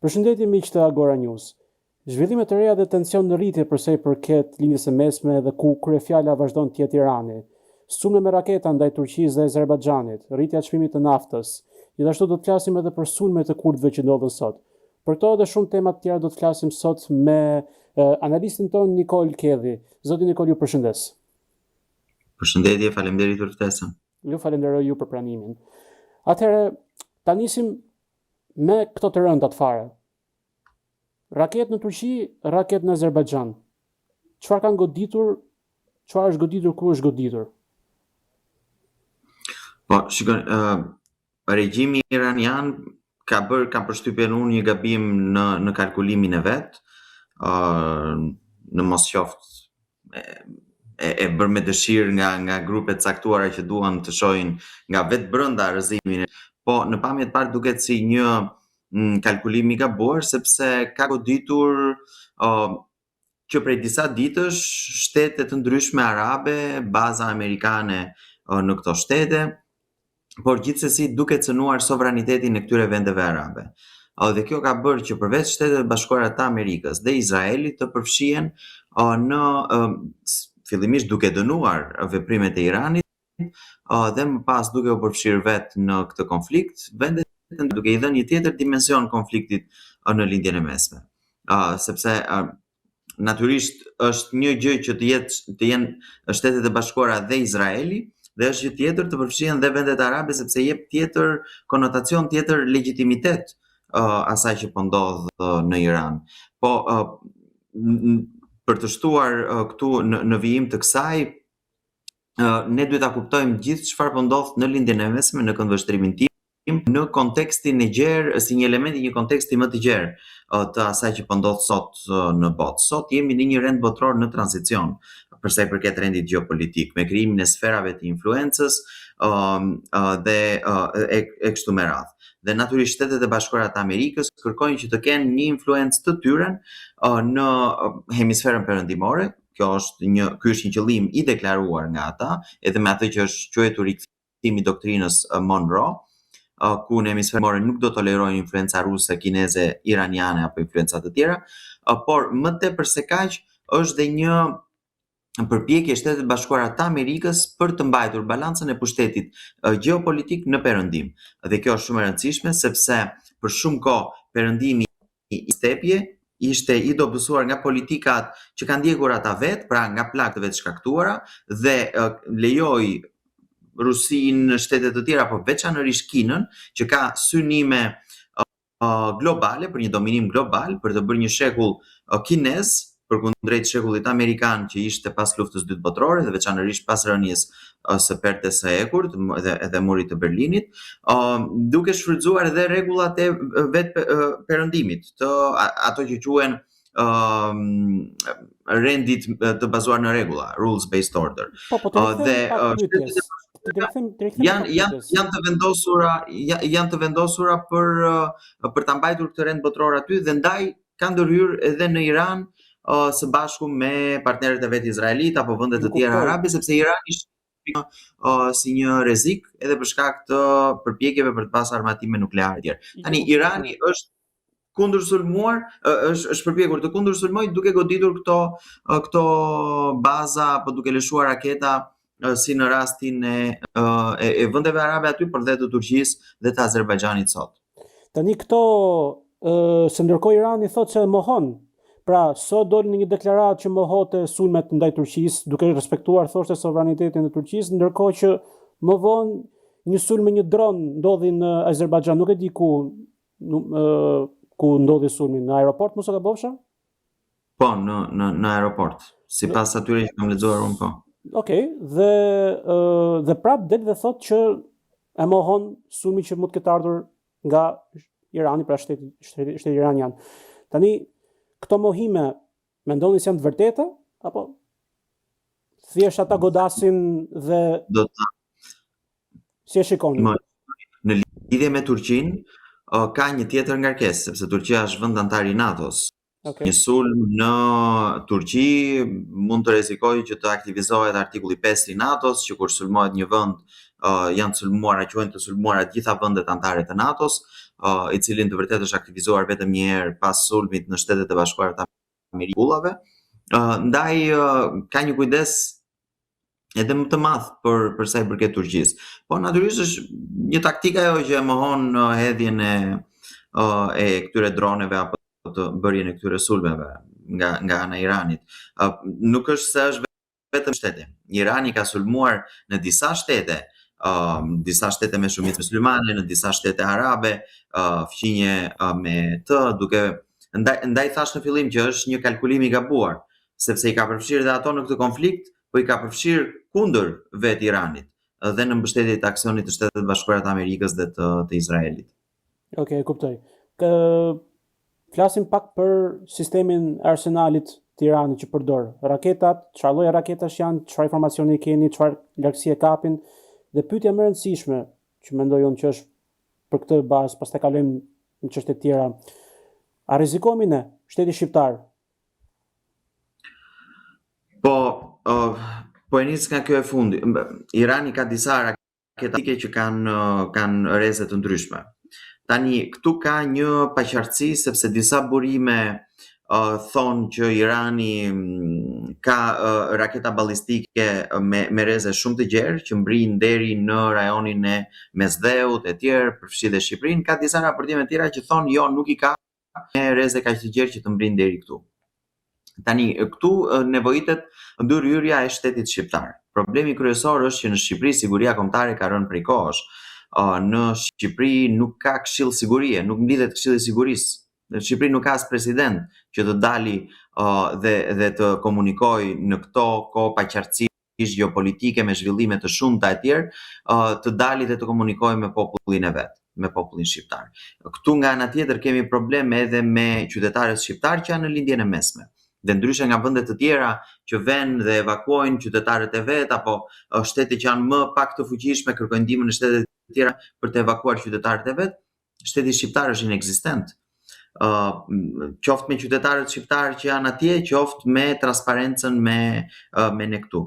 Përshëndetje miq të Agora News. Zhvillime të reja dhe tension në rritje përsa i përket linjës së mesme dhe ku kryefjala vazhdon të jetë Irani. Sulme me raketa ndaj Turqisë dhe Azerbajxhanit, rritja e çmimit të naftës. Gjithashtu do të flasim edhe për sulmet e kurdëve që ndodhen sot. Për këto dhe shumë tema të tjera do të flasim sot me analistin ton Nikol Kedhi. Zoti Nikol, ju përshëndes. Përshëndetje, faleminderit për ftesën. Ju falenderoj ju për pranimin. Atëherë, ta nisim me këto të rënda të fare. Raket në Turqi, raket në Azerbajxhan. Çfarë kanë goditur? Çfarë është goditur, ku është goditur? Po, shikoj, regjimi iranian ka përshtypjen unë një gabim në kalkulimin e vet, në mos qoftë e bërë me dëshirë nga grupe të caktuara që duan të shohin nga vetë brenda rrëzimin. Po në pamje të parë duket si një kalkulim i gabuar, sepse ka goditur që prej disa ditësh shtete të ndryshme arabe, baza amerikane në këto shtete, por gjithsesi duke cënuar sovranitetin e këtyre vendeve arabe. Dhe kjo ka bërë që përveç Shtetet e Bashkuara të Amerikës dhe Izraelit të përfshihen në fillimisht duke dënuar veprimet e Iranit dhe më pas duke u përfshirë vetë në këtë konflikt, vendet duke i dhënë një tjetër dimension konfliktit në lindjen e mesme. Sepse natyrisht është një gjë që të jenë Shtetet e Bashkuara dhe Izraeli, dhe është gjë tjetër të përfshihen dhe vendet arabe, sepse jep tjetër konotacion, tjetër legjitimitet asaj që po ndodh në Iran. Po për të shtuar këtu në vijim të kësaj, ne duhet ta kuptojmë gjithë çfarë po ndodh në lindjen e mesme, në këndvështrimin tim, në kontekstin e gjerë, si një element i një konteksti më të gjerë të asaj që po ndodh sot në botë. Sot jemi në një rend botror në tranzicion, për sa i përket rendit gjeopolitik, me krijimin e sferave të influencës dhe e kështu me radhë. Dhe natyrisht Shtetet e Bashkuara të Amerikës kërkojnë që të kenë një influencë të tyre në hemisferën perëndimore. Ky është një qëllim i deklaruar nga ata, edhe me atë që është quajtur rikthimi i doktrinës Monroe, ku në hemisferën perëndimore nuk do tolerojnë influenca ruse, kineze, iraniane apo influenca të tjera, por më tepër se kaq është dhe një përpjekje e Shtetet Bashkuara të Amerikës për të mbajtur balancën e pushtetit gjeopolitik në perëndim. Dhe kjo është shumë e rëndësishme, sepse për shumë kohë perëndimi i stepje ishte i dobësuar nga politikat që kanë ndjekur ata vetë, pra nga plagë të vetë shkaktuara, dhe lejoi Rusinë, shtete të tjera, por veçanërisht Kinën, që ka synime globale, për një dominim global, për të bërë një shekull kinez, përkundrejt shekullit amerikan që ishte pas luftës dytë botërore dhe veçanërisht pas rënies së Pertes së Ekurt dhe murit të Berlinit, duke shfrytzuar edhe rregullat e vetë perëndimit, ato që quhen rendit të bazuar në rregulla, rules based order. Janë të vendosura për ta mbajtur këtë rend botror aty, dhe ndaj kanë ndërhyrë edhe në Iran së bashku me partnerët e vetë izraelit apo vende të tjera arabe, sepse Irani ishte si një rrezik edhe për shkak të përpjekjeve për të pasur armatime nukleare të tjera. Tani Irani është kundërsulmuar, është përpjekur të kundërsulmojë duke goditur këto baza apo duke lëshuar raketa si në rastin e vendeve arabe aty, por dhe të Turqisë dhe të Azerbajxhanit sot. Tani këto se ndërkohë Irani thotë se mohon. Pra, sot doli në një deklaratë që mohote sulmet ndaj Turqisë, duke respektuar thoshte sovranitetin e Turqisë, ndërkohë që më vonë një sulm me një dron ndodhi në Azerbajxhan, nuk e di ku ndodhi sulmi, në aeroport mos e gabofsha? Po, në aeroport, sipas atyre që kam lexuar unë, po. Okej, dhe prap del dhe thotë që e mohon sulmin që mund të ketë ardhur nga Irani, pra shteti iranian. Tani këto mohime mendoni se janë të vërteta apo thjesht ata godasin dhe si e shikoni? Në lidhje me Turqinë ka një tjetër ngarkesë, sepse Turqia është vend antar i NATO-s. Një sulm në Turqi mund të rrezikojë që të aktivizohet artikulli 5 i NATO-s, që kur sulmohet një vend janë sulmuara, quhen të sulmuara të gjitha vendet anëtare të NATO-s, i cili në të vërtetë është aktivizuar vetëm një herë pas sulmit në Shtetet e Bashkuara të Amerikës. Ndaj ka një kujdes edhe më të madh për sa i përket Turqisë. Po natyrisht është një taktikë ajo që e mohon hedhjen e këtyre droneve apo të bërjen e këtyre sulmeve nga ana e Iranit. Nuk është se është vetëm shtete. Irani ka sulmuar në disa shtete me shumicë muslimane, në disa shtete arabe, fqinje me të, duke ndaj thash në fillim që është një kalkulim i gabuar, sepse i ka përfshirë dhe ato në këtë konflikt, po i ka përfshirë kundër vetë Iranit dhe në mbështetje të aksionit të Shtetet Bashkuara të Amerikës dhe të Izraelit. Okej, kuptoj. Flasim pak për sistemin e arsenalit të Iranit që përdor. Raketat, çfarë lloji raketash janë, çfarë informacioni keni, çfarë largësi e kapin, dhe pyetja më e rëndësishme që mendoj unë që është për këtë bazë, pastaj kalojmë në çështje të tjera. A rrezikohemi ne, shteti shqiptar? Po e nis nga kjo e fundi. Irani ka disa raketa që kanë rreze të ndryshme. Tani këtu ka një paqartësi sepse disa burime thonë që Irani ka raketa ballistike me rreze shumë të gjerë që mbrijnë deri në rajonin e Mesdheut e tjerë, përfshi dhe Shqipërinë. Ka disa raportime tjera që thonë jo, nuk i ka me rreze kaq të gjerë që të mbrijnë deri këtu. Tani këtu nevojitet ndërhyrja e shtetit shqiptar. Problemi kryesor është që në Shqipëri siguria kombëtare ka rënë prej kohësh. Në Shqipëri nuk ka këshill sigurie, nuk mblidhet këshilli i sigurisë. Në Shqipëri nuk ka as president që të dali dhe të komunikojë në këto kohë paqartësisht gjeopolitike me zhvillime të shumta e tjerë, të dali dhe të komunikojë me popullin e vet, me popullin shqiptar. Këtu nga ana tjetër kemi probleme edhe me qytetarët shqiptar që janë në lindjen e mesme. Dhe ndryshe nga vende të tjera që vënë dhe evakuojnë qytetarët e vet apo shtete që janë më pak të fuqishme kërkojnë ndihmën e shtetet të tjera për të evakuuar qytetarët e vet, shteti shqiptar është inekzistent. Qoftë me qytetarët shqiptar që janë atje, qoftë me transparencën me ne këtu.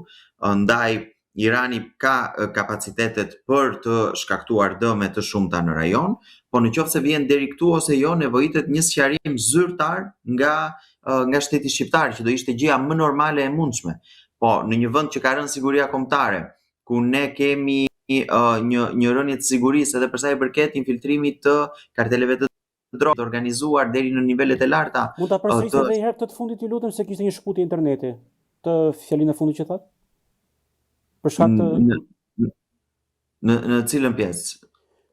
Ndaj Irani ka kapacitetet për të shkaktuar dëme të shumta në rajon, po në qoftë se vjen deri këtu ose jo, nevojitet një sqarim zyrtar nga shteti shqiptar, që do ishte gjëja më normale e mundshme. Po në një vend që ka rënë siguria kombëtare, ku ne kemi një rënje të sigurisë edhe për sa i përket infiltrimit të karteleve të dronë të organizuar deri në nivelet e larta. Mund ta përsërisni edhe një herë këtë të fundit, ju lutem, se kishte një shkputje interneti. Të fjalinë e fundit që thatë? Për shkak të në cilën pjesë?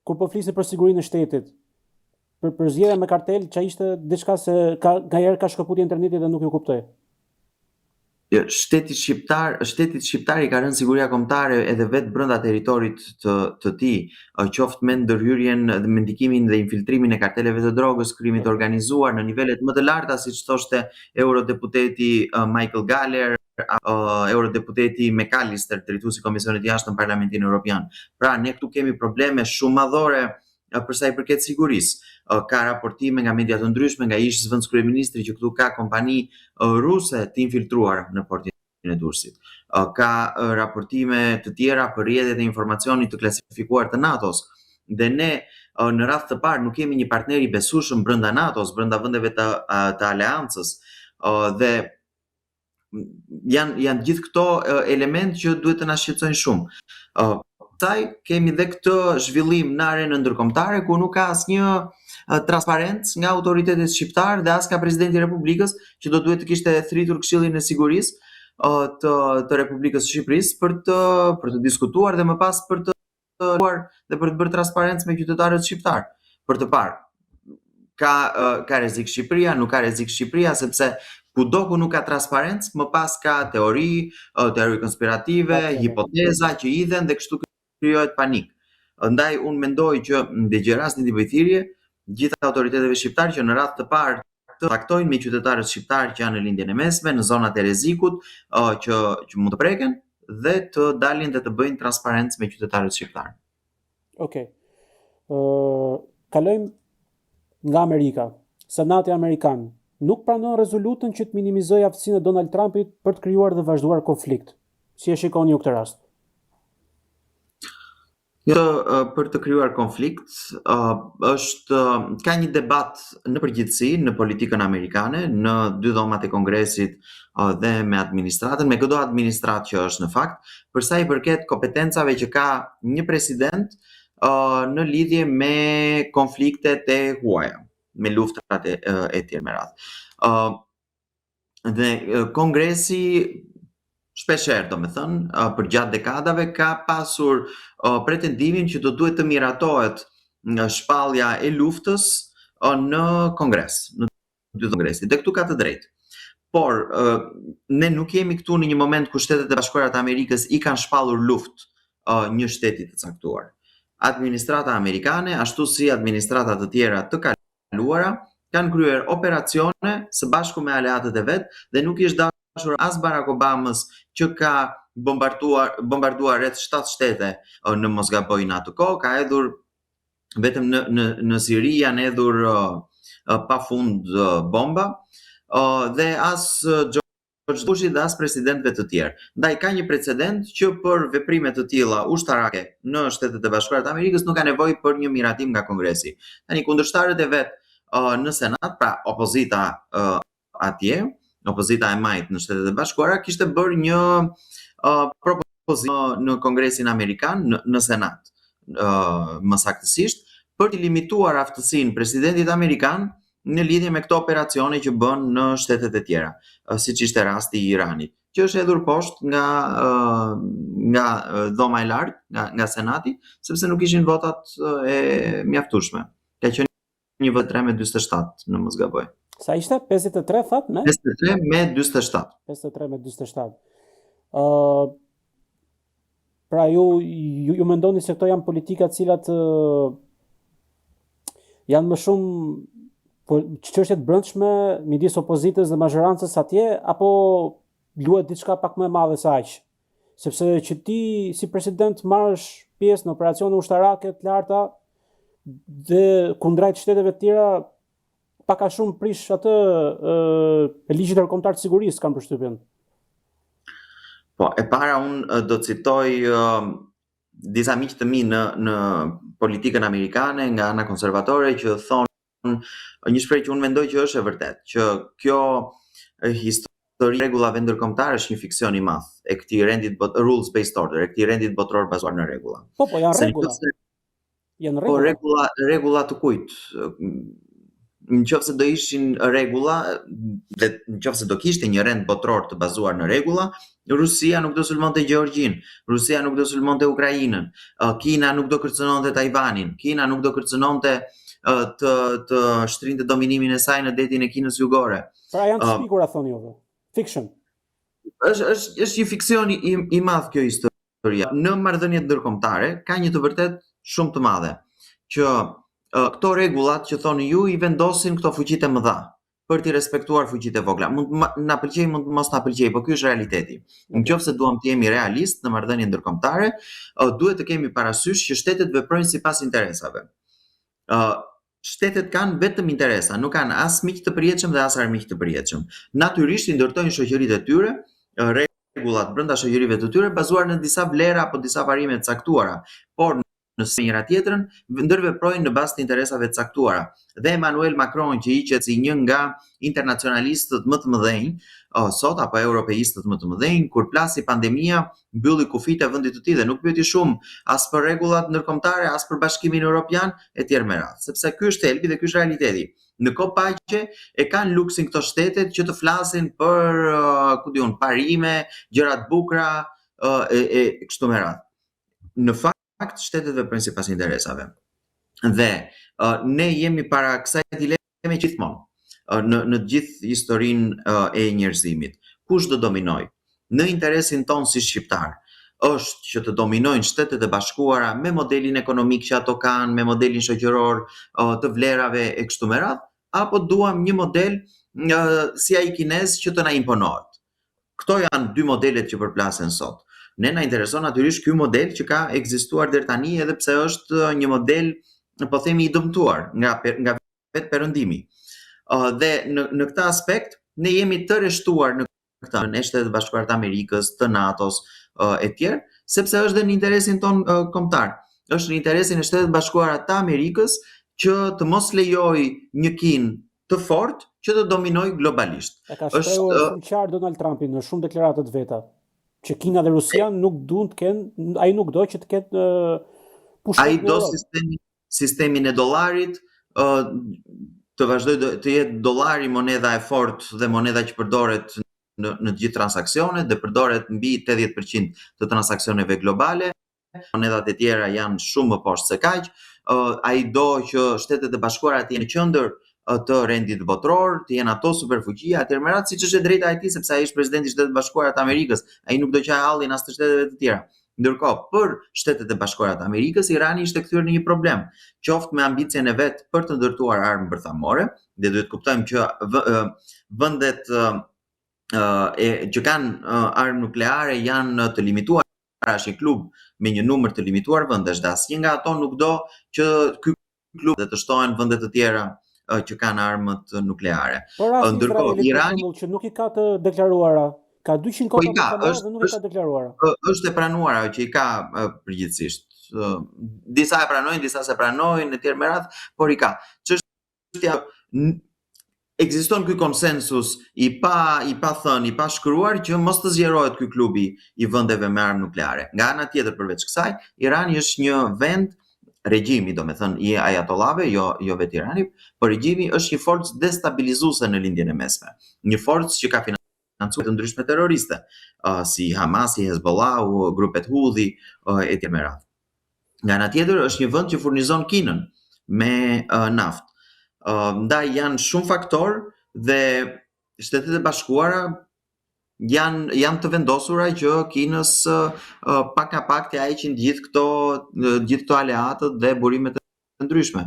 Kur po flisni për sigurinë e shtetit, për zgjedhja me kartel, që ishte diçka se nga herë ka shkputje interneti dhe nuk ju kuptoj. Shtetit shqiptar i ka rënë siguria kombëtare edhe vetë brenda territorit të tij, qoftë me ndërhyrjen dhe me ndikimin dhe infiltrimin e karteleve të drogës, krimit të organizuar në nivelet më të larta, siç thoshte eurodeputeti Michael Galler, eurodeputeti McAllister, drejtuesi i Komisionit Jashtëm në Parlamentin Evropian. Pra ne këtu kemi probleme shumë madhore për sa i përket sigurisë. Ka raportime nga media të ndryshme, nga ish zëvendës kryeministri, që këtu ka kompani ruse të infiltruara në portin e Durrësit. Ka raportime të tjera për rrjetet e informacionit të klasifikuar të NATO-s. Dhe ne në radhë të parë nuk kemi një partner i besueshëm brenda NATO-s, brenda vendeve të aleancës, dhe janë gjithë këto elementë që duhet të na shqetësojnë shumë. Kemi dhe këtë zhvillim në arenën ndërkombëtare ku nuk ka asnjë transparencë nga autoritetet shqiptar dhe as nga presidenti i Republikës, që do duhet të kishte thritur Këshillin e Sigurisë të Republikës së Shqipërisë për të diskutuar dhe më pas për të bërë transparencë me qytetarët shqiptar. Për të parë, ka rrezik Shqipëria, nuk ka rrezik Shqipëria, sepse kudo ku nuk ka transparencë, më pas ka teori konspirative, hipoteza që hidhen dhe kështu krijohet panik. Ndaj unë mendoj që në rastin e bëjthirje, gjithë autoriteteve shqiptare që në radhë të parë të taktojnë me qytetarët shqiptar që janë në lindjen e mesme, në zonat e rrezikut që mund të preken, dhe të dalin dhe të bëjnë transparencë me qytetarët shqiptar. Okej. Kalojmë nga Amerika. Senati Amerikan nuk pranon rezolutën që të minimizojë aftësinë e Donald Trumpit për të krijuar dhe vazhduar konflikt. Si e shikoni ju këtë rast? Për të krijuar konflikt, ka një debat në përgjithësi në politikën amerikane, në dy dhomat e Kongresit dhe me administratën, me çdo administratë që është në fakt, për sa i përket kompetencave që ka një president në lidhje me konfliktet e huaja, me luftrat e tjera me radhë. Dhe Kongresi shpeshherë, domethënë, për gjatë dekadave ka pasur pretendimin që do duhet të miratohet nga shpallja e luftës në Kongres, në dy Kongresit. Dhe këtu ka të drejtë. Por ne nuk jemi këtu në një moment ku Shtetet e Bashkuara të Amerikës i kanë shpallur luftë një shteti të caktuar. Administrata amerikane, ashtu si administrata të tjera të kaluara, kanë kryer operacione së bashku me aleatët e vet dhe nuk ishte dashur as Barack Obamës që ka bombarduar rreth 7 shtete në mos gaboj në atë kohë, ka hedhur vetëm në Siri janë hedhur pafund bomba dhe as George Bushi dhe as presidentëve të tjerë. Ndaj ka një precedent që për veprime të tilla ushtarake në Shtetet e Bashkuara të Amerikës nuk ka nevojë për një miratim nga Kongresi. Tani kundërshtarët e vet në Senat, pra opozita atje, opozita e majtë në Shtetet e Bashkuara kishte bërë një propozitë në Kongresin Amerikan, në Senat, më saktësisht, për të limituar aftësinë presidentit amerikan në lidhje me këto operacione që bën në shtetet e tjera, siç ishte rasti i Iranit, që është hedhur poshtë nga dhoma e lartë, nga Senati, sepse nuk ishin votat e mjaftueshme. Ka qenë një vot 3 me 47, në mos gaboj. Sa ishte? 53 thot, ne? 53 me 47. 53 me 47. Pra ju mendoni se këto janë politika të cilat janë më shumë çështje të brendshme midis opozitës dhe mazhorancës atje, apo luhet diçka pak më e madhe se aq? Sepse që ti si president marrësh pjesë në operacione ushtarake të larta dhe kundrejt shteteve të tjera, pak a shumë prish atë ligjit ndërkombëtar të sigurisë, kam përshtypjen. Po, e para unë do të citoj disa miq të mi në politikën amerikane nga ana konservatore që thonë një shprehje që unë mendoj që është e vërtetë, që kjo histori rregullave ndërkombëtare është një fiksion i madh e këtij rendit rules based order, e këtij rendit botror bazuar në rregulla. Po, janë rregulla. Janë rregulla. Po rregulla të kujt? Nëse do ishin rregulla, dhe nëse do kishte një rend botror të bazuar në rregulla, Rusia nuk do sulmonte Gjeorgjin, Rusia nuk do sulmonte Ukrainën, Kina nuk do kërcënonte Tajvanin, Kina nuk do kërcënonte të shtrinte dominimin e saj në detin e Kinës Jugore. Pra janë të shpikura, thoni juve. Fiction. Është një fiksion i madh kjo historia. Në marrëdhëniet ndërkombëtare ka një të vërtet shumë të madhe, që këto rregullat që thoni ju i vendosin këto fuqitë e mëdha për të respektuar fuqitë e vogla. Mund na pëlqej, mund mos na pëlqej, por ky është realiteti. Nëse duam të jemi realist në marrëdhënie ndërkombëtare, duhet të kemi parasysh që shtetet veprojnë sipas interesave. Shtetet kanë vetëm interesa, nuk kanë as miq të përjetshëm dhe as armiq të përjetshëm. Natyrisht i ndërtojnë shoqëritë e tyre, rregullat brenda shoqërive të tyre bazuar në disa vlera apo disa varime të caktuara, por nëse njëra tjetrën ndërveprojnë në bazë të interesave të caktuara. Dhe Emmanuel Macron, që hiqet si një nga internacionalistët më të mëdhenj sot apo europeistët më të mëdhenj, kur plasi pandemia, mbylli kufit e vendit të tij dhe nuk pyeti shumë as për rregullat ndërkombëtare, as për Bashkimin Evropian etj. Me radhë, sepse ky është thelbi dhe ky është realiteti. Në kohë paqe e kanë luksin këto shtetet që të flasin për parime, gjëra të bukura e kështu me radhë. Në fakt shtetet veprojnë sipas interesave. Dhe ne jemi para kësaj dileme gjithmonë në gjithë historinë e njerëzimit. Kush do dominoj? Në interesin ton si shqiptar është që të dominojnë Shtetet e Bashkuara me modelin ekonomik që ato kanë, me modelin shoqëror të vlerave e kështu me radhë, apo duam një model si ai kinez që të na imponohet. Këto janë dy modelet që përplasen sot. Ne na intereson natyrisht ky model që ka ekzistuar deri tani, edhe pse është një model, po themi, i dëmtuar nga vetë perëndimi. Dhe në këtë aspekt ne jemi të rreshtuar në këtë në Shtetet e Bashkuara të Amerikës, të NATO-s e tjerë, sepse është dhe në interesin ton kombëtar. është në interesin e Shtetet Bashkuara të Amerikës që të mos lejoj një Kinë të fortë që të dominojë globalisht. E ka shprehur shumë qartë Donald Trumpi në shumë deklarata të veta, që Kina dhe Rusia nuk duan të kenë, ai nuk do që të ketë pushtet ai në do Europë. sistemin e dollarit, të vazhdoj të jetë dollari monedha e fortë dhe monedha që përdoret në të gjithë transaksionet dhe përdoret mbi 80% të transaksioneve globale. Monedhat e tjera janë shumë më poshtë se kaq. Ai do që Shtetet e Bashkuara të jenë në qendër të rendit botror, të jenë ato superfuqia, atëherë me radhë siç është e drejta e tij sepse ai është presidenti i Shtetit Bashkuara të Amerikës, ai nuk do qaj hallin as të shteteve të tjera. Ndërkohë, për Shtetet e Bashkuara të Amerikës, Irani ishte kthyer në një problem, qoftë me ambicien e vet për të ndërtuar armë bërthamore, dhe duhet kuptojmë që vendet që kanë armë nukleare janë të limituara, është një klub me një numër të limituar vendesh dhe asnjë nga ato nuk do që ky klub të shtohen vende të tjera që kanë armët nukleare. Por rasti Ndërkohë Irani që nuk i ka të deklaruara, ka 200 kota bërthamore dhe nuk i ka deklaruara. Është e pranuara që i ka përgjithsisht. Disa e pranojnë, disa se pranojnë etj me radhë, por i ka. Çështja ekziston ky konsensus i pa thënë, i pa shkruar që mos të zgjerohet ky klubi i vendeve me armë nukleare. Nga ana tjetër përveç kësaj, Irani është një vend regjimi, domethënë i ajatollave, jo vetë Irani, por regjimi është një forcë destabilizuese në lindjen e mesme. Një forcë që ka financuar të ndryshme terroriste, si Hamas, si Hezbollah, grupet Houthi etj me radhë. Nga ana tjetër është një vend që furnizon Kinën me naftë. Ndaj janë shumë faktorë dhe Shtetet e Bashkuara janë të vendosura që Kinës pak nga pak të heqin gjithë këto aleatët dhe burimet e ndryshme.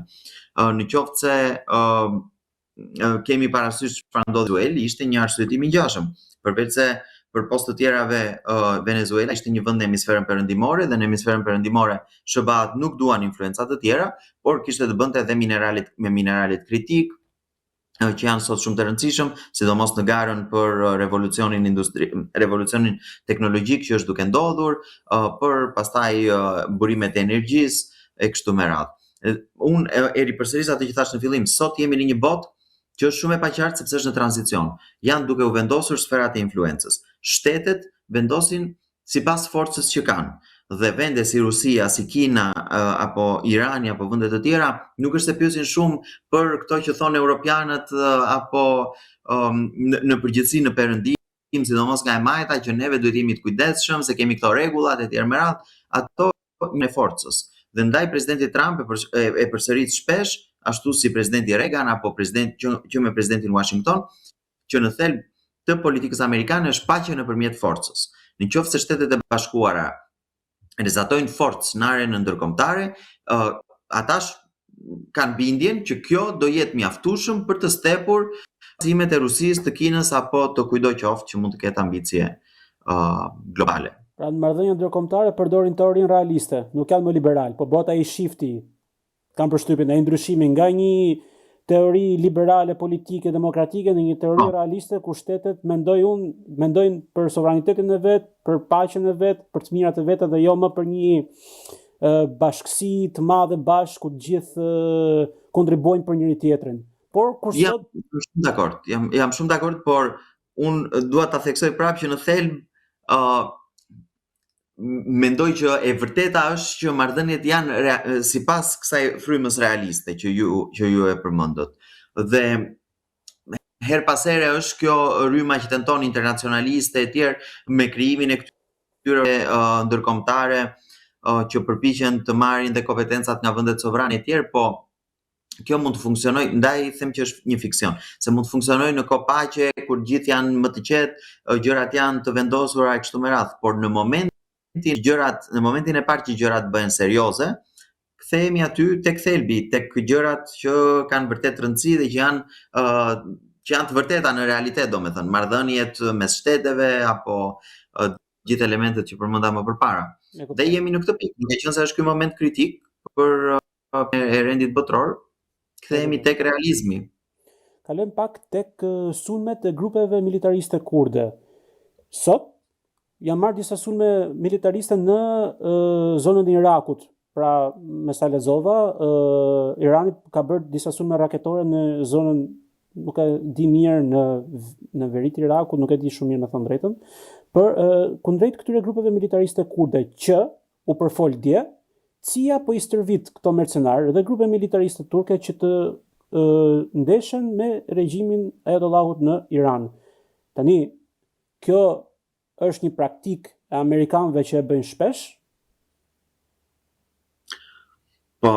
Në qoftë se kemi parasysh çfarë ndodhi në Venezuelë, ishte një arsyetim i ngjashëm, përveç se për post të tjerave Venezuela ishte një vend në hemisferën perëndimore dhe në hemisferën perëndimore SBA-t nuk duan influenca të tjera, por kishte të bënte edhe me mineralet kritik që janë sot shumë të rëndësishëm, sidomos në garën për revolucionin teknologjik që është duke ndodhur, për pastaj burimet e energjisë e kështu me radhë. Unë e ripërsëris atë që thash në fillim, sot jemi në një botë që është shumë e paqartë sepse është në tranzicion. Janë duke u vendosur sferat e influencës. Shtetet vendosin sipas forcës që kanë. Dhe vende si Rusia, si Kina, apo Irani, apo vende të tjera, nuk është se pyesin shumë për këto që thonë europianët apo në përgjithësi në perëndim, sidomos nga e majta që neve duhet jemi të kujdesshëm se kemi këto rregullat etj me radhë, ato në forcës. Dhe ndaj presidenti Trump e përsërit shpesh, ashtu si presidenti Reagan apo që me presidentin Washington, që në thelb të politikës amerikane është paqja nëpërmjet forcës. Nëse Shtetet e Bashkuara rezatojnë forcë në arenën ndërkombëtare, ata kanë bindjen që kjo do jetë mjaftueshëm për të stepur bazimet e Rusisë, të Kinës apo të kujdo qoftë që mund të ketë ambicie globale. Pra në marrëdhëniet ndërkombëtare përdorin teorinë realiste, nuk janë më liberal, po bota i shifti, kanë përshtypjen e ndryshimit nga një teori liberale politike demokratike në një teori realiste ku shtetet mendojnë për sovranitetin e vet, për paqen e vet, për të mirat e veta dhe jo më për një bashkësi të madhe bashkë ku të gjithë kontribuojnë për njëri tjetrin. Por kur sot jam shumë dakord, por unë dua ta theksoj prapë që në thelb mendoj që e vërteta është që marrëdhëniet janë sipas kësaj frymës realiste që ju e përmendët. Dhe her pas here është kjo rryma që tenton internacionaliste e tjerë me krijimin e këtyre ndërkombëtare që përpiqen të marrin dhe kompetencat nga vendet sovrane e tjerë, po kjo mund të funksionojë, ndaj them që është një fiksion, se mund të funksionojë në kohë paqe kur gjithë janë më të qetë, gjërat janë të vendosura e kështu me radhë, por në momentin e parë që gjërat bëhen serioze, kthehemi aty tek thelbi, tek gjërat që kanë vërtet rëndësi dhe që janë të vërteta në realitet, domethënë marrëdhëniet mes shteteve apo gjithë elementet që përmenda më përpara. Dhe jemi në këtë pikë, duke qenë se është ky moment kritik për e rendit botror, kthehemi tek realizmi. Kalojmë pak tek sulmet e grupeve militariste kurde. Sot janë marrë disa sulme militariste në zonën e Irakut, pra me sa lexova, Irani ka bërë disa sulme raketore në zonën, nuk e di mirë, në veri të Irakut, nuk e di shumë mirë me thënë drejtën, për kundrejt këtyre grupeve militariste kurde që u përfol dje, CIA po i stërvit këto mercenarë dhe grupe militariste turke që të ndeshen me regjimin Ayatollahut në Iran. Tani, kjo është një praktik e Amerikanëve që e bëjnë shpesh. Po,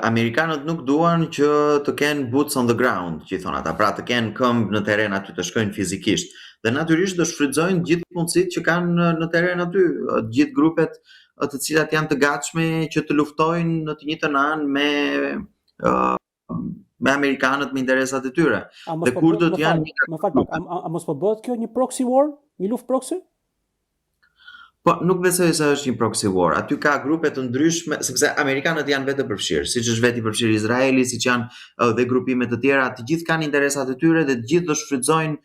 Amerikanët nuk duan që të kenë boots on the ground, që i thonë ata, pra të kenë këmbë në teren aty, të shkojnë fizikisht. Dhe natyrisht do shfrytëzojnë gjithë mundësitë që kanë në teren aty, gjithë grupet të cilat janë të gatshme që të luftojnë në të njëjtën anë me amerikanët, me interesat e tyre. Dhe kurdët janë a mos po bëhet kjo një proxy war, një luftë proxy? Po, nuk besoj se është një proxy war. Aty ka grupe të ndryshme, sepse amerikanët janë vetë përfshirë, siç është vetë i përfshirë Izraeli, siç janë dhe grupime të tjera, të gjithë kanë interesat e tyre dhe të gjithë do shfrytëzojnë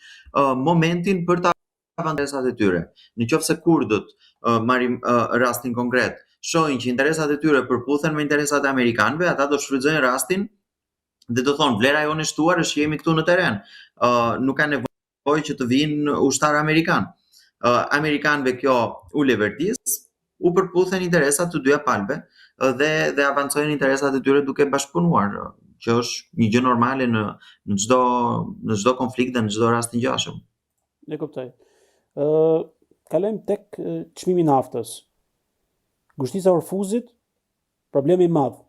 momentin për të avancuar interesat e tyre. Nëse kurdët, marrim rastin konkret, shohin që interesat e tyre përputhen me interesat e amerikanëve, ata do shfrytëzojnë rastin dhe do thonë vlera jonë e shtuar është që jemi këtu në teren. Nuk ka nevojë që të vinë ushtar amerikan. Amerikanëve kjo u levertis, u përputhen interesat të dyja palëve dhe avancojnë interesat e tyre duke bashkëpunuar, që është një gjë normale në çdo konflikt dhe në çdo rast të ngjashëm. E kuptoj. Kalojmë tek çmimi i naftës. Ngushtica e Orfuzit, problemi i madh.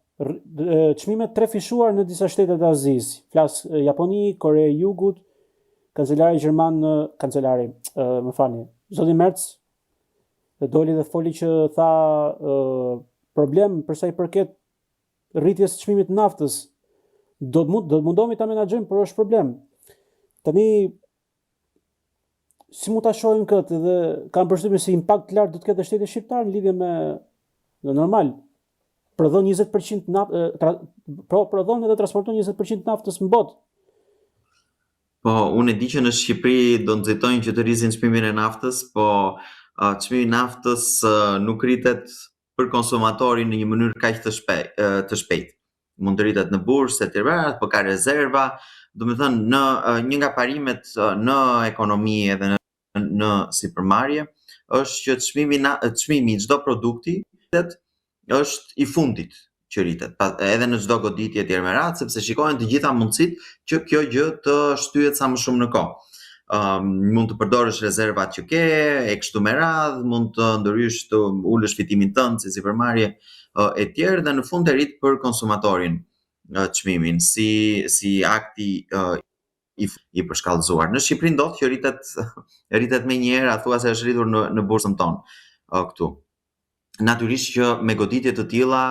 Çmimet trefishuar në disa shtete të Azisë, flas Japoni, Korea e Jugut, kancelari gjerman, zoti Merz doli dhe foli që tha problem për sa i përket rritjes së çmimit të naftës. Do të mundohemi ta menaxhojmë, por është problem. Tani si mund ta shohim këtë dhe kanë përshtypjen se impakt të lartë do të ketë shtetet shqiptare në lidhje me normal. Prodhon 20% prodhon edhe transporton 20% naftës në botë. Po, unë e di që në Shqipëri do nxitojnë që të rrisin çmimin e naftës, po çmimi i naftës nuk rritet për konsumatorin në një mënyrë kaq të shpejtë. Mund të rritet në bursë etj, po ka rezerva. Domethënë në një nga parimet në ekonomi edhe në sipërmarrje është që çmimi i çdo produkti është i fundit që rritet, edhe në çdo goditje etj me radhë, sepse shikohen të gjitha mundësitë që kjo gjë të shtyhet sa më shumë në kohë. Mund të përdorësh rezervat që ke, e kështu me radhë, mund të ndërhysh të ulësh fitimin tënd si sipërmarrje etj, dhe në fund të rrit për konsumatorin çmimin si akti i përshkallëzuar. Në Shqipëri ndodh që rritet më një herë, thuajse është rritur në bursën tonë këtu. Natyrisht që me goditje të tilla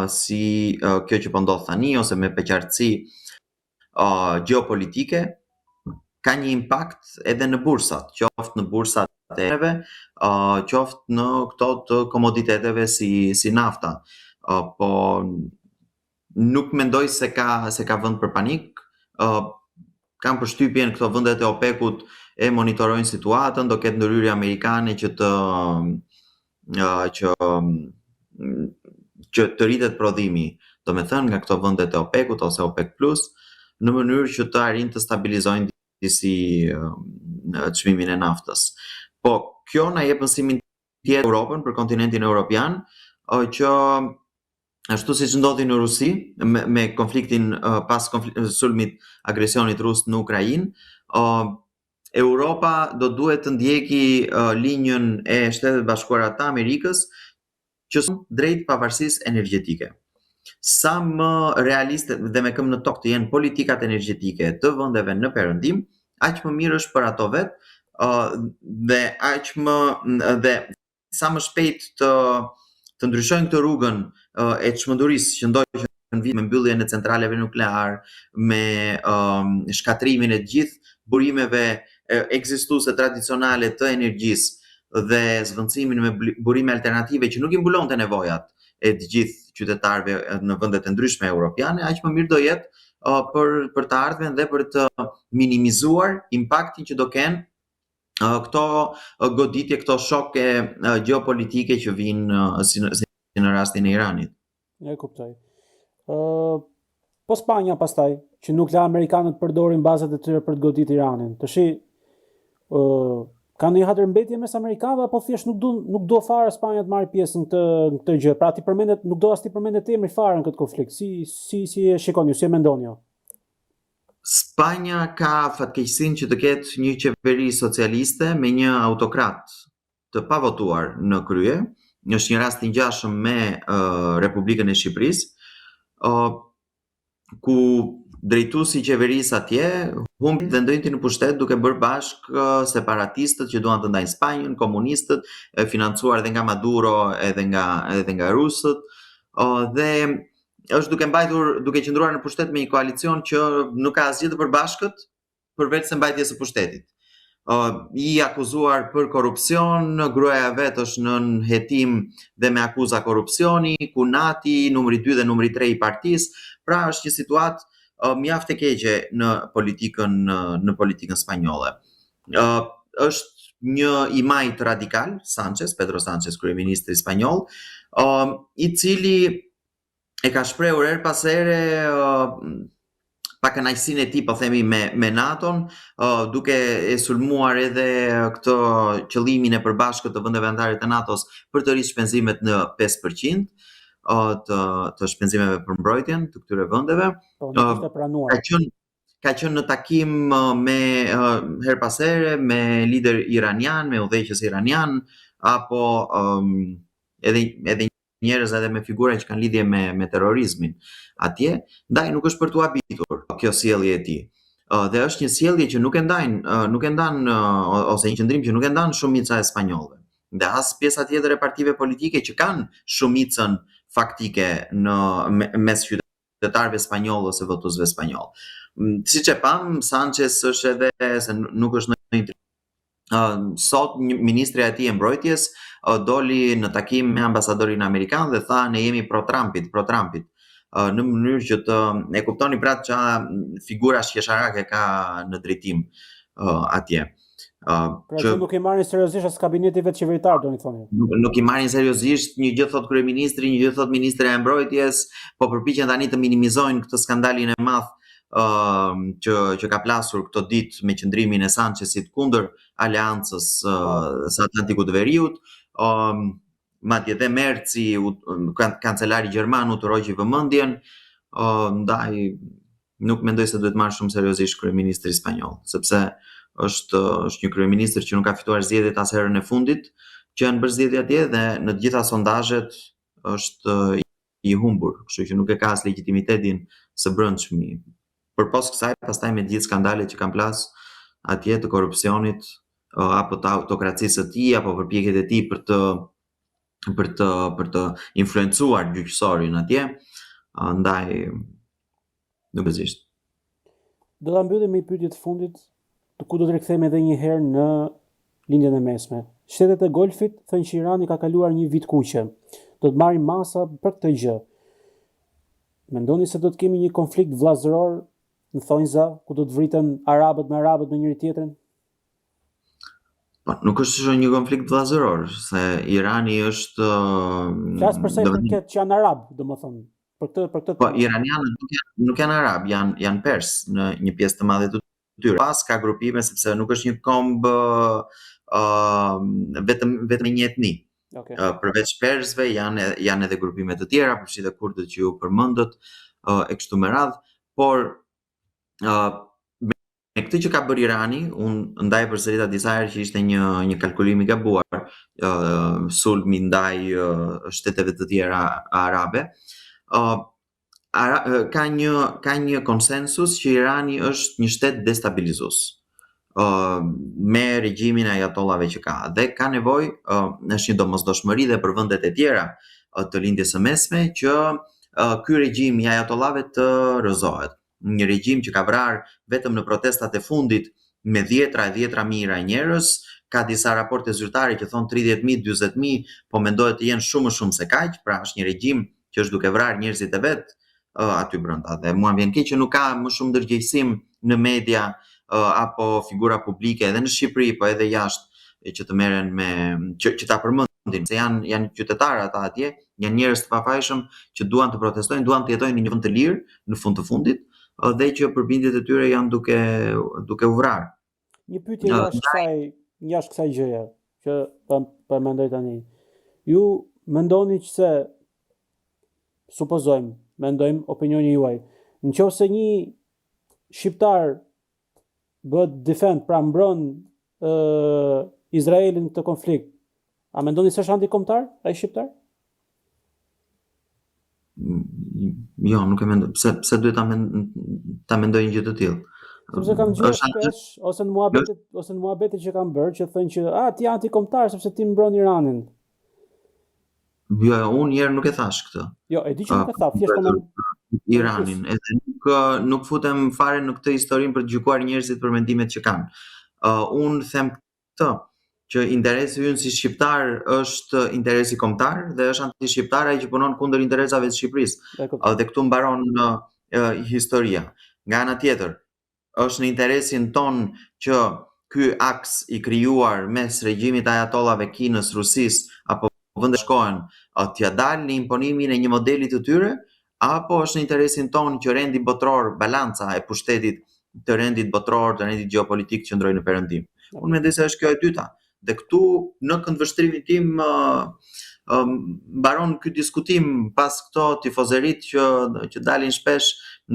si kjo që po ndodh tani ose me peqartësi gjeopolitike ka një impakt edhe në bursat, qoftë në bursat e neve, qoftë në këto të komoditeteve si nafta. Po nuk mendoj se ka vend për panik. Kam përshtypjen këto vendet e OPEC-ut e monitorojnë situatën, do ketë ndërhyrje amerikane që të rritet prodhimi, domethënë nga këto vendet e OPEC-ut ose OPEC Plus, në mënyrë që të arrijnë të stabilizojnë disi çmimin e naftës. Po kjo na jep mësimin tjetër Europën, për kontinentin evropian, që ashtu siç ndodhi në Rusi me konfliktin pas sulmit agresionit rus në Ukrainë, Europa do duhet të ndjeki linjën e Shtetet Bashkuara të Amerikës që është drejt pavarësisë energjetike. Sa më realiste dhe me këmbë në tokë të jenë politikat energjetike të vendeve në perëndim, aq më mirë është për ato vetë dhe sa më shpejt të ndryshojnë këtë rrugën e çmendurisë që ndoqën në vit me mbylljen e centraleve nukleare, me shkatrimin e gjithë burimeve ekzistuese tradicionale të energjisë dhe zvendësimin me burime alternative që nuk i mbulonte nevojat e të gjithë qytetarëve në vendet e ndryshme europiane, aq më mirë do jetë për të ardhmen dhe për të minimizuar impaktin që do kenë këto goditje, këto shoke gjeopolitike që vijnë si në rastin e Iranit. E kuptoj. Po Spanja pastaj, që nuk la amerikanët përdorin bazat e tyre për të goditur Iranin. Tashi, ka ndonjë hatërmbetje mes amerikanëve apo thjesht nuk do fare Spanja të marrë pjesë në këtë gjë. Pra nuk do as ti përmendet emri fare në këtë konflikt. Si e shikoni ju, si e mendoni ju? Spanja ka fatkeqësinë që të ketë një qeveri socialiste me një autokrat të pavotuar në krye. Është një rast i ngjashëm me Republikën e Shqipërisë, ku drejtuesi i qeverisë atje humbi dhe ndënti në pushtet duke bërë bashkë separatistët që duan të ndajnë Spanjën, komunistët, financuar edhe nga Maduro edhe nga rusët, dhe është duke qëndruar në pushtet me një koalicion që nuk ka asgjë të përbashkët përveç se mbajtjes së pushtetit. I akuzuar për korrupsion, gruaja vet është nën hetim dhe me akuza korrupsioni, kunati, numri 2 dhe numri 3 i partisë, pra është një situatë mjaft e keqe në politikën spanjolle. Është një i majt radikal, Pedro Sánchez, kryeministri spanjoll, i cili e ka shprehur her pas here pa kënaqësinë e tij, po themi, me NATO-n, duke e sulmuar edhe këtë qëllimin e përbashkët të vendeve anëtare të NATO-s për të rritur shpenzimet në 5% të shpenzimeve për mbrojtjen të këtyre vendeve. Ka qenë në takim her pas here me lider iranian, me udhëheqës iranian, apo edhe njerëz edhe me figura që kanë lidhje me terrorizmin atje, ndaj nuk është për t'u habitur kjo sjellje e tij. Dhe është një sjellje që nuk e ndan ose një qëndrim që nuk e ndan shumica e spanjollëve. Dhe as pjesa tjetër e partive politike që kanë shumicën faktike mes qytetarëve spanjoll ose votuesve spanjoll. Siç e pam, Sánchez është edhe se nuk është në sot ministri i tij e mbrojtjes doli në takim me ambasadorin amerikan dhe tha ne jemi pro Trumpit, në mënyrë që të e kuptoni pra çfarë figura shqesharake ka në drejtim atje. Që nuk i marrin seriozisht as kabineti vet qeveritar, doni thoni. Nuk i marrin seriozisht, një gjë thot kryeministri, një gjë thot ministri e mbrojtjes, po përpiqen tani të minimizojnë këtë skandalin e madh që ka plasur këto ditë me qëndrimin e Sanchezit kundër aleancës së Atlantikut të Veriut. Madje dhe Merci, kancelari gjerman, u turoi vëmendjen, ndaj nuk mendoj se duhet marrë shumë seriozisht kryeministri spanjoll, sepse është një kryeministër që nuk ka fituar zgjedhjet as herën e fundit që janë bërë zgjedhje atje dhe në të gjitha sondazhet është i humbur, kështu që nuk e ka as legitimitetin së brendshmi. Përpos kësaj, pastaj me gjithë skandalet që kanë plas atje të korrupsionit apo të autokracisë së tij apo përpjekjet e tij për të influencuar gjyqësorin atje, ndaj nuk ekziston. Do ta mbyllim me pyetjet e fundit, ku do të rikthehemi edhe një herë në lindjen e mesme. Shtetet e Golfit thënë që Irani ka kaluar një vit kuqe. Do të marrin masa për këtë gjë. Mendoni se do të kemi një konflikt vllazëror në thonjza ku do të vriten arabët me njëri tjetrin? Po, nuk është një konflikt vllazëror, se Irani është Flas për sa i përket që janë arab, domethënë. Për këtë. Po, iranianët nuk janë arab, janë pers në një pjesë të madhe të tyre. Pas ka grupime sepse nuk është një kombë vetëm një etni. Okay. Përveç persve janë edhe grupime të tjera, përfshi dhe kurdët që ju përmendët e kështu me radhë, por me këtë që ka bërë Irani, unë ndaj përsërita disa herë që ishte një kalkulim i gabuar, sulmi ndaj shteteve të tjera arabe, ka një konsensus që Irani është një shtet destabilizues me regjimin e ajatollave që ka, dhe ka nevojë, është një domosdoshmëri dhe për vendet e tjera të lindjes së mesme që ky regjim i ajatollave të rrëzohet. Një regjim që ka vrarë vetëm në protestat e fundit me dhjetra mijëra njerëz, ka disa raporte zyrtare që thonë 30.000, 40.000, po mendohet të jenë shumë se kaq, pra është një regjim që është duke vrarë njerëzit e vet aty brenda. Dhe mua vjen keq që nuk ka më shumë ndërgjegjësim në media apo figura publike edhe në Shqipëri, po edhe jashtë që të merren që ta përmend se janë qytetarë ata atje, janë njerëz të pafajshëm që duan të protestojnë, duan të jetojnë në një vend të lirë në fund të fundit, dhe që përbindjet e tyre janë duke u vrarë. Një pyetje jashtë kësaj gjëje që po mendoj tani. Ju mendoni që se mendojmë opinioni juaj, nëse një shqiptar bëhet defend, pra mbron Izraelin këtë konflikt, a mendoni se është antikombëtar ai shqiptar? Jo, nuk e mendoj. Pse duhet ta mendoj një gjë të tillë? Sepse kam gjuar shpesh ose në muhabetet që kam bërë që thonë që ti je antikombëtar sepse ti mbron Iranin. Jo, unë njerë nuk e thash këtë. Jo, e di që nuk e thash, thjesht po Iranin, edhe nuk futem fare në këtë historinë për të gjykuar njerëzit për mendimet që kanë. Unë them këtë, që interesi ynë si shqiptar është interesi kombëtar dhe është anti-shqiptar ai që punon kundër interesave të Shqipërisë. Dhe këtu mbaron historia. Nga ana tjetër, është në interesin ton që ky aks i krijuar mes regjimit ajatollave Kinës, Rusisë apo vendet shkohen t'ia dalë në imponimin e një modeli të tyre, apo është në interesin ton që rendi botror, balanca e pushtetit të rendit botror, të rendit gjeopolitik qëndrojë në perëndim. Unë mendoj se është kjo e dyta. Dhe këtu në këndvështrimin tim mbaron ky diskutim pas këto tifozerit që dalin shpesh,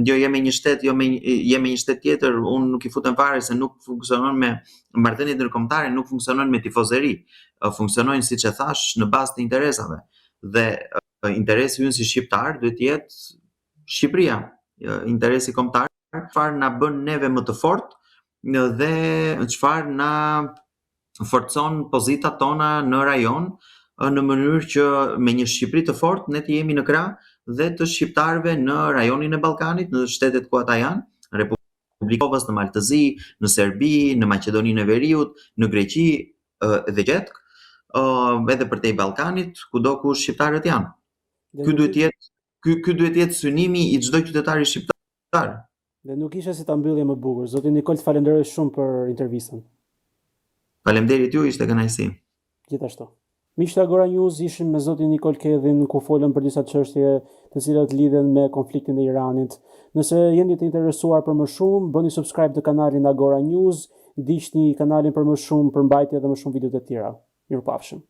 jo jemi një shtet, jemi një shtet tjetër, unë nuk i futem fare se nuk funksionon me marrëdhënie ndërkombëtare, nuk funksionon me tifozeri, funksionojnë siç e thash në bazë të interesave. Dhe interesi ynë si shqiptar duhet të jetë Shqipëria, interesi kombëtar, çfarë na bën neve më të fortë dhe çfarë na forcon pozitat tona në rajon, në mënyrë që me një Shqipëri të fortë ne të jemi në krah dhe të shqiptarëve në rajonin e Ballkanit, në shtetet ku ata janë, Republikën e Kosovës, në Maltëzi, në Serbi, në Maqedoninë e Veriut, në Greqi dhe gjetk, edhe përtej Ballkanit, kudo ku shqiptarët janë. Ky duhet të jetë synimi i çdo qytetari shqiptar. Dhe nuk ishte si ta mbyllje më bukur. Zoti Nikol, të falenderoj shumë për intervistën. Faleminderit ju, ishte kënaqësi. Gjithashtu. Miqtë Agora News ishim me zotin Nikol Kedhin ku folën për disa çështje të cilat lidhen me konfliktin e Iranit. Nëse jeni të interesuar për më shumë, bëni subscribe të kanalin Agora News, ndiqni kanalin për më shumë përmbajtje dhe më shumë video të tjera. Mirupafshim.